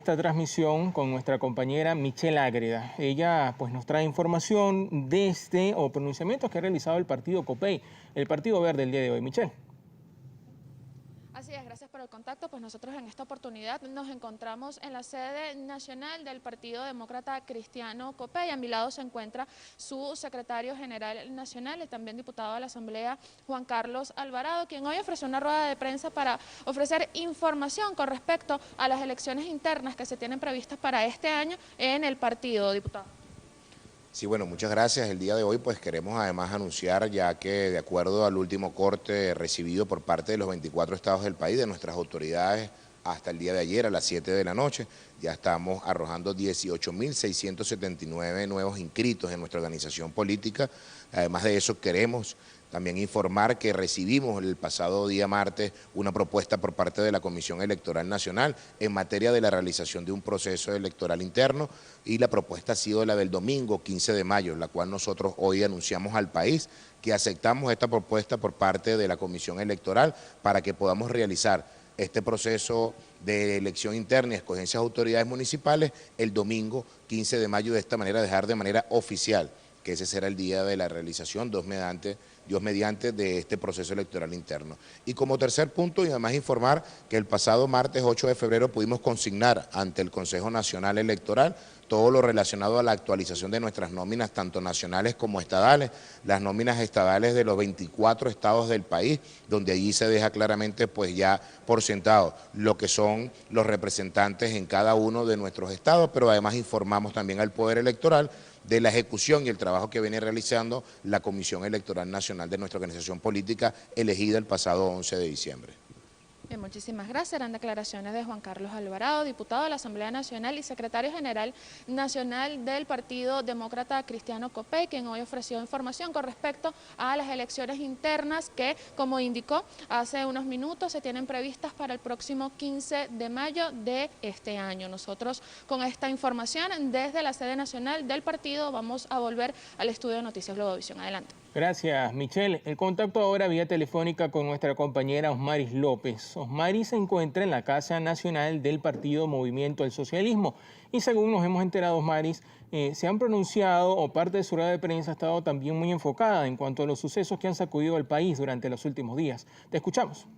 Esta transmisión con nuestra compañera Michelle Ágreda. Ella pues nos trae información desde o pronunciamientos que ha realizado el partido COPEI, el Partido Verde, el día de hoy. Michelle. Así es, gracias por el contacto. Pues nosotros en esta oportunidad nos encontramos en la sede nacional del Partido Demócrata Cristiano COPEI. A mi lado se encuentra su secretario general nacional y también diputado de la Asamblea, Juan Carlos Alvarado, quien hoy ofreció una rueda de prensa para ofrecer información con respecto a las elecciones internas que se tienen previstas para este año en el partido, diputado. Sí, bueno, muchas gracias. El día de hoy pues queremos además anunciar ya que de acuerdo al último corte recibido por parte de los 24 estados del país, de nuestras autoridades, hasta el día de ayer a las 7 de la noche, ya estamos arrojando 18.679 nuevos inscritos en nuestra organización política. Además de eso queremos también informar que recibimos el pasado día martes una propuesta por parte de la Comisión Electoral Nacional en materia de la realización de un proceso electoral interno y la propuesta ha sido la del domingo 15 de mayo, la cual nosotros hoy anunciamos al país que aceptamos esta propuesta por parte de la Comisión Electoral para que podamos realizar este proceso de elección interna y escogencia de autoridades municipales el domingo 15 de mayo, de esta manera dejar de manera oficial que ese será el día de la realización, Dios mediante, de este proceso electoral interno. Y como tercer punto, y además informar que el pasado martes 8 de febrero pudimos consignar ante el Consejo Nacional Electoral todo lo relacionado a la actualización de nuestras nóminas, tanto nacionales como estadales, las nóminas estadales de los 24 estados del país, donde allí se deja claramente pues ya por sentado lo que son los representantes en cada uno de nuestros estados, pero además informamos también al Poder Electoral de la ejecución y el trabajo que viene realizando la Comisión Electoral Nacional de nuestra organización política elegida el pasado 11 de diciembre. Bien, muchísimas gracias. Eran declaraciones de Juan Carlos Alvarado, diputado de la Asamblea Nacional y secretario general nacional del Partido Demócrata Cristiano COPEI, quien hoy ofreció información con respecto a las elecciones internas que, como indicó hace unos minutos, se tienen previstas para el próximo 15 de mayo de este año. Nosotros con esta información desde la sede nacional del partido vamos a volver al estudio de Noticias Globovisión. Adelante. Gracias, Michelle. El contacto ahora vía telefónica con nuestra compañera Osmaris López. Osmaris se encuentra en la Casa Nacional del Partido Movimiento al Socialismo y según nos hemos enterado, Osmaris, se han pronunciado o parte de su rueda de prensa ha estado también muy enfocada en cuanto a los sucesos que han sacudido al país durante los últimos días. Te escuchamos.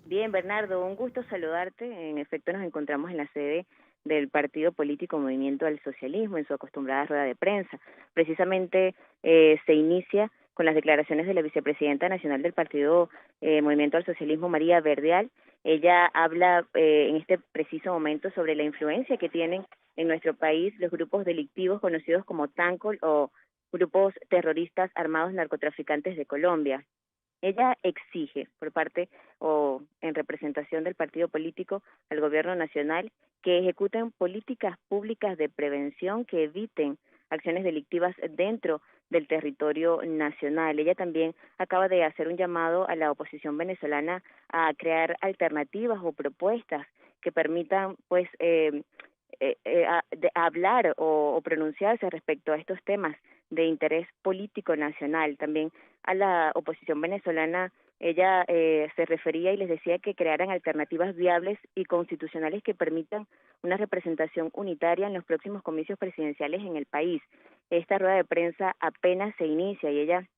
Bien, Bernardo, un gusto saludarte. En efecto, nos encontramos en la sede del partido político Movimiento al Socialismo, en su acostumbrada rueda de prensa. Precisamente se inicia con las declaraciones de la vicepresidenta nacional del partido Movimiento al Socialismo, María Verdeal. Ella habla en este preciso momento sobre la influencia que tienen en nuestro país los grupos delictivos conocidos como TANCOL o grupos terroristas armados narcotraficantes de Colombia. Ella exige por parte o en representación del partido político al gobierno nacional que ejecuten políticas públicas de prevención que eviten acciones delictivas dentro del territorio nacional. Ella también acaba de hacer un llamado a la oposición venezolana a crear alternativas o propuestas que permitan pues hablar o pronunciarse respecto a estos temas de interés político nacional. También a la oposición venezolana ella se refería y les decía que crearan alternativas viables y constitucionales que permitan una representación unitaria en los próximos comicios presidenciales en el país. Esta rueda de prensa apenas se inicia y ella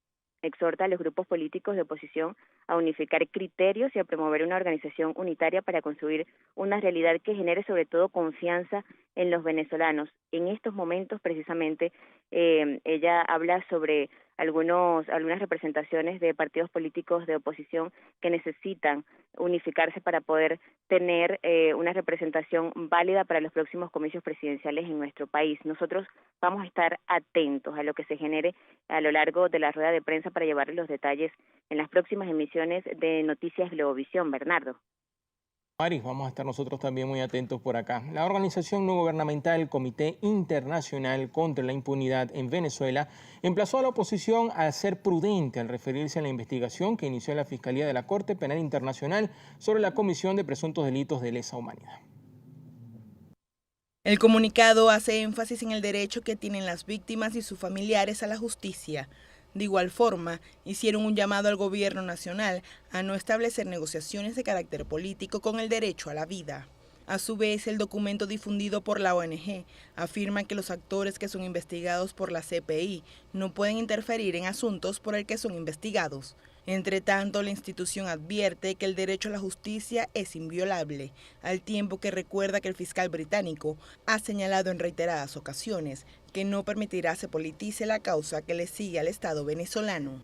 exhorta a los grupos políticos de oposición a unificar criterios y a promover una organización unitaria para construir una realidad que genere sobre todo confianza en los venezolanos. En estos momentos precisamente ella habla sobre algunas representaciones de partidos políticos de oposición que necesitan unificarse para poder tener una representación válida para los próximos comicios presidenciales en nuestro país. Nosotros vamos a estar atentos a lo que se genere a lo largo de la rueda de prensa para llevarles los detalles en las próximas emisiones de Noticias Globovisión. Bernardo. Maris, vamos a estar nosotros también muy atentos por acá. La organización no gubernamental Comité Internacional contra la Impunidad en Venezuela emplazó a la oposición a ser prudente al referirse a la investigación que inició la Fiscalía de la Corte Penal Internacional sobre la comisión de presuntos delitos de lesa humanidad. El comunicado hace énfasis en el derecho que tienen las víctimas y sus familiares a la justicia. De igual forma, hicieron un llamado al gobierno nacional a no establecer negociaciones de carácter político con el derecho a la vida. A su vez, el documento difundido por la ONG afirma que los actores que son investigados por la CPI no pueden interferir en asuntos por el que son investigados. Entre tanto, la institución advierte que el derecho a la justicia es inviolable, al tiempo que recuerda que el fiscal británico ha señalado en reiteradas ocasiones que no permitirá se politice la causa que le sigue al Estado venezolano.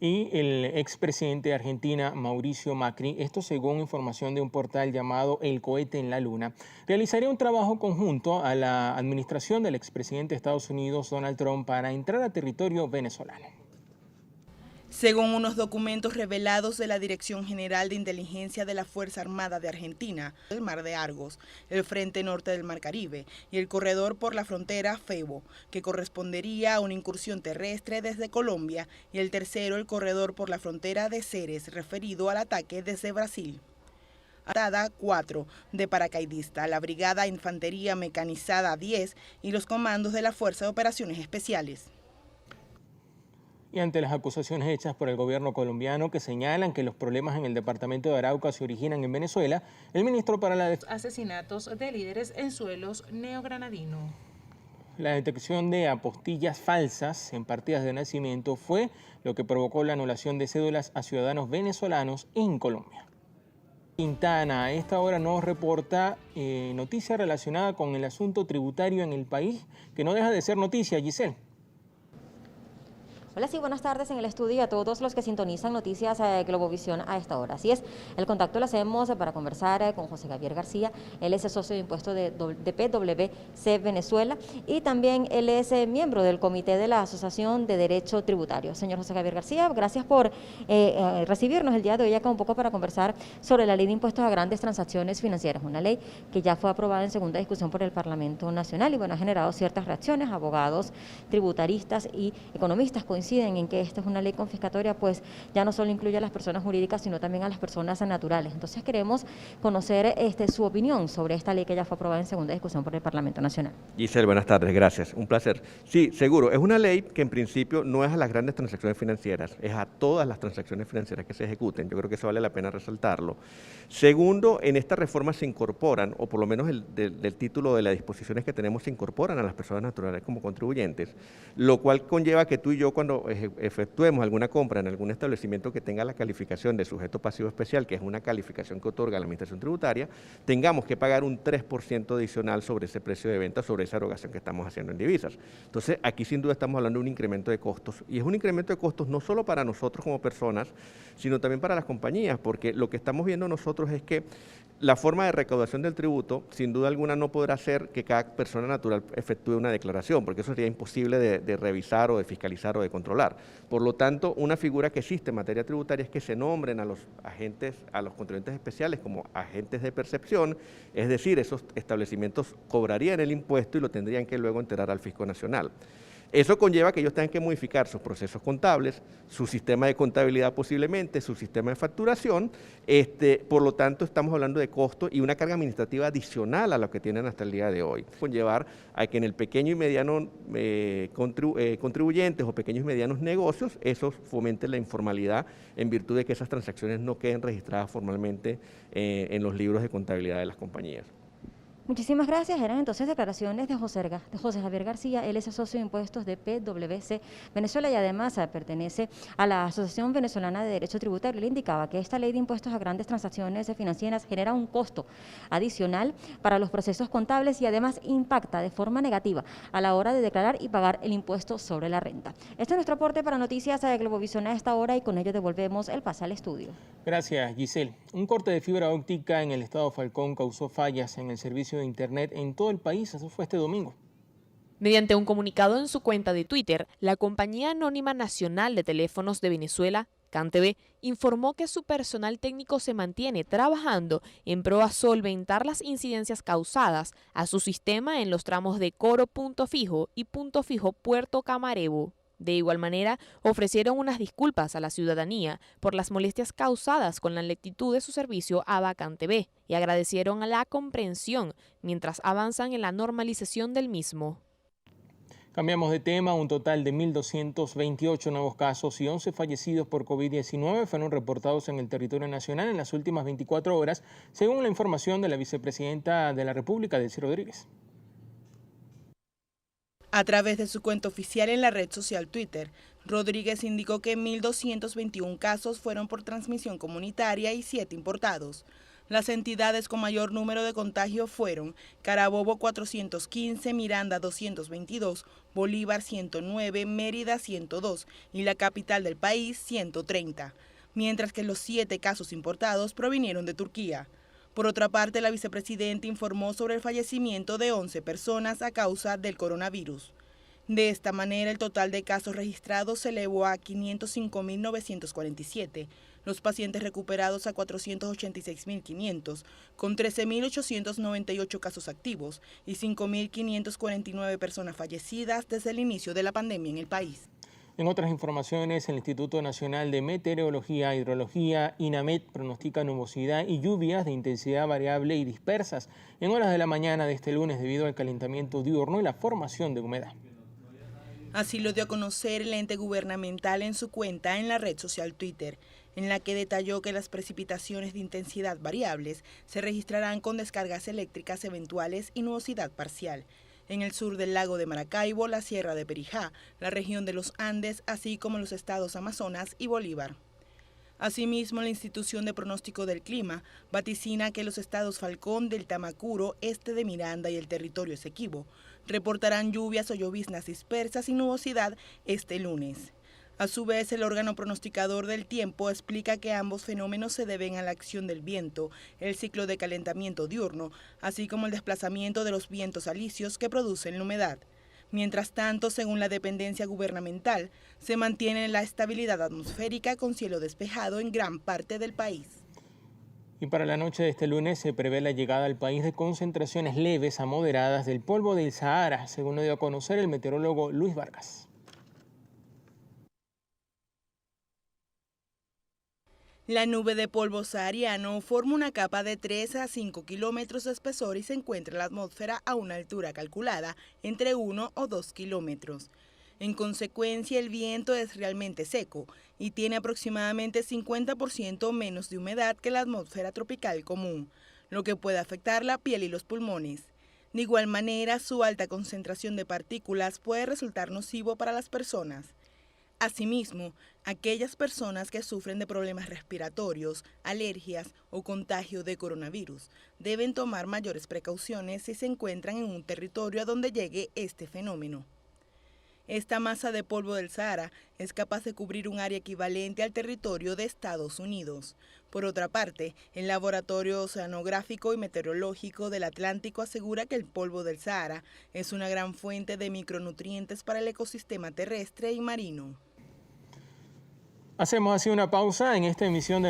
Y el expresidente de Argentina, Mauricio Macri, esto según información de un portal llamado El Cohete en la Luna, realizaría un trabajo conjunto a la administración del expresidente de Estados Unidos, Donald Trump, para entrar a territorio venezolano. Según unos documentos revelados de la Dirección General de Inteligencia de la Fuerza Armada de Argentina, el Mar de Argos, el Frente Norte del Mar Caribe y el corredor por la frontera Febo, que correspondería a una incursión terrestre desde Colombia, y el tercero, el corredor por la frontera de Ceres, referido al ataque desde Brasil. Atada 4 de paracaidista, la Brigada Infantería Mecanizada 10 y los comandos de la Fuerza de Operaciones Especiales. Y ante las acusaciones hechas por el gobierno colombiano que señalan que los problemas en el departamento de Arauca se originan en Venezuela, el ministro para la Defensa... Asesinatos de líderes en suelos neogranadinos. La detección de apostillas falsas en partidas de nacimiento fue lo que provocó la anulación de cédulas a ciudadanos venezolanos en Colombia. Quintana a esta hora nos reporta noticia relacionada con el asunto tributario en el país, que no deja de ser noticia, Giselle. Hola, sí, buenas tardes en el estudio y a todos los que sintonizan Noticias Globovisión a esta hora. Así es, el contacto lo hacemos para conversar con José Javier García. Él es socio de impuestos de PwC Venezuela y también él es miembro del Comité de la Asociación de Derecho Tributario. Señor José Javier García, gracias por recibirnos el día de hoy acá un poco para conversar sobre la Ley de Impuestos a Grandes Transacciones Financieras, una ley que ya fue aprobada en segunda discusión por el Parlamento Nacional y bueno, ha generado ciertas reacciones. Abogados, tributaristas y economistas coinciden en que esta es una ley confiscatoria, pues ya no solo incluye a las personas jurídicas, sino también a las personas naturales. Entonces queremos conocer su opinión sobre esta ley que ya fue aprobada en segunda discusión por el Parlamento Nacional. Giselle, buenas tardes, gracias, un placer. Sí, seguro, es una ley que en principio no es a las grandes transacciones financieras, es a todas las transacciones financieras que se ejecuten. Yo creo que eso vale la pena resaltarlo. Segundo, en esta reforma se incorporan, o por lo menos del título de las disposiciones que tenemos, se incorporan a las personas naturales como contribuyentes, lo cual conlleva que tú y yo cuando efectuemos alguna compra en algún establecimiento que tenga la calificación de sujeto pasivo especial, que es una calificación que otorga la Administración Tributaria, tengamos que pagar un 3% adicional sobre ese precio de venta, sobre esa erogación que estamos haciendo en divisas. Entonces, aquí sin duda estamos hablando de un incremento de costos, y es un incremento de costos no solo para nosotros como personas, sino también para las compañías, porque lo que estamos viendo nosotros es que la forma de recaudación del tributo, sin duda alguna, no podrá ser que cada persona natural efectúe una declaración, porque eso sería imposible de revisar o de fiscalizar o de controlar. Por lo tanto, una figura que existe en materia tributaria es que se nombren a los agentes, a los contribuyentes especiales como agentes de percepción, es decir, esos establecimientos cobrarían el impuesto y lo tendrían que luego enterar al Fisco Nacional. Eso conlleva que ellos tengan que modificar sus procesos contables, su sistema de contabilidad posiblemente, su sistema de facturación, por lo tanto estamos hablando de costos y una carga administrativa adicional a lo que tienen hasta el día de hoy. Conllevar a que en el pequeño y mediano contribuyentes o pequeños y medianos negocios, eso fomente la informalidad en virtud de que esas transacciones no queden registradas formalmente en los libros de contabilidad de las compañías. Muchísimas gracias. Eran entonces declaraciones de José Javier García. Él es socio de impuestos de PwC Venezuela y además pertenece a la Asociación Venezolana de Derecho Tributario. Le indicaba que esta ley de impuestos a grandes transacciones financieras genera un costo adicional para los procesos contables y además impacta de forma negativa a la hora de declarar y pagar el impuesto sobre la renta. Este es nuestro aporte para Noticias de Globovisión a esta hora y con ello devolvemos el pase al estudio. Gracias, Giselle. Un corte de fibra óptica en el estado Falcón causó fallas en el servicio de Internet en todo el país. Eso fue este domingo. Mediante un comunicado en su cuenta de Twitter, la Compañía Anónima Nacional de Teléfonos de Venezuela, CanTV, informó que su personal técnico se mantiene trabajando en pro a solventar las incidencias causadas a su sistema en los tramos de Coro Punto Fijo y Punto Fijo Puerto Camarebo. De igual manera, ofrecieron unas disculpas a la ciudadanía por las molestias causadas con la lentitud de su servicio a CanTV y agradecieron a la comprensión mientras avanzan en la normalización del mismo. Cambiamos de tema. Un total de 1.228 nuevos casos y 11 fallecidos por COVID-19 fueron reportados en el territorio nacional en las últimas 24 horas, según la información de la vicepresidenta de la República, Delcy Rodríguez. A través de su cuenta oficial en la red social Twitter, Rodríguez indicó que 1.221 casos fueron por transmisión comunitaria y 7 importados. Las entidades con mayor número de contagios fueron Carabobo 415, Miranda 222, Bolívar 109, Mérida 102 y la capital del país 130, mientras que los 7 casos importados provinieron de Turquía. Por otra parte, la vicepresidenta informó sobre el fallecimiento de 11 personas a causa del coronavirus. De esta manera, el total de casos registrados se elevó a 505.947, los pacientes recuperados a 486.500, con 13.898 casos activos y 5.549 personas fallecidas desde el inicio de la pandemia en el país. En otras informaciones, el Instituto Nacional de Meteorología e Hidrología, INAMET, pronostica nubosidad y lluvias de intensidad variable y dispersas en horas de la mañana de este lunes debido al calentamiento diurno y la formación de humedad. Así lo dio a conocer el ente gubernamental en su cuenta en la red social Twitter, en la que detalló que las precipitaciones de intensidad variables se registrarán con descargas eléctricas eventuales y nubosidad parcial en el sur del lago de Maracaibo, la Sierra de Perijá, la región de los Andes, así como los estados Amazonas y Bolívar. Asimismo, la institución de pronóstico del clima vaticina que los estados Falcón, del Tamacuro, este de Miranda y el territorio Esequibo reportarán lluvias o lloviznas dispersas y nubosidad este lunes. A su vez, el órgano pronosticador del tiempo explica que ambos fenómenos se deben a la acción del viento, el ciclo de calentamiento diurno, así como el desplazamiento de los vientos alisios que producen la humedad. Mientras tanto, según la dependencia gubernamental, se mantiene la estabilidad atmosférica con cielo despejado en gran parte del país. Y para la noche de este lunes se prevé la llegada al país de concentraciones leves a moderadas del polvo del Sahara, según lo dio a conocer el meteorólogo Luis Vargas. La nube de polvo sahariano forma una capa de 3 a 5 kilómetros de espesor y se encuentra en la atmósfera a una altura calculada entre 1 o 2 kilómetros. En consecuencia, el viento es realmente seco y tiene aproximadamente 50% menos de humedad que la atmósfera tropical común, lo que puede afectar la piel y los pulmones. De igual manera, su alta concentración de partículas puede resultar nocivo para las personas. Asimismo, aquellas personas que sufren de problemas respiratorios, alergias o contagio de coronavirus deben tomar mayores precauciones si se encuentran en un territorio a donde llegue este fenómeno. Esta masa de polvo del Sahara es capaz de cubrir un área equivalente al territorio de Estados Unidos. Por otra parte, el Laboratorio Oceanográfico y Meteorológico del Atlántico asegura que el polvo del Sahara es una gran fuente de micronutrientes para el ecosistema terrestre y marino. Hacemos así una pausa en esta emisión de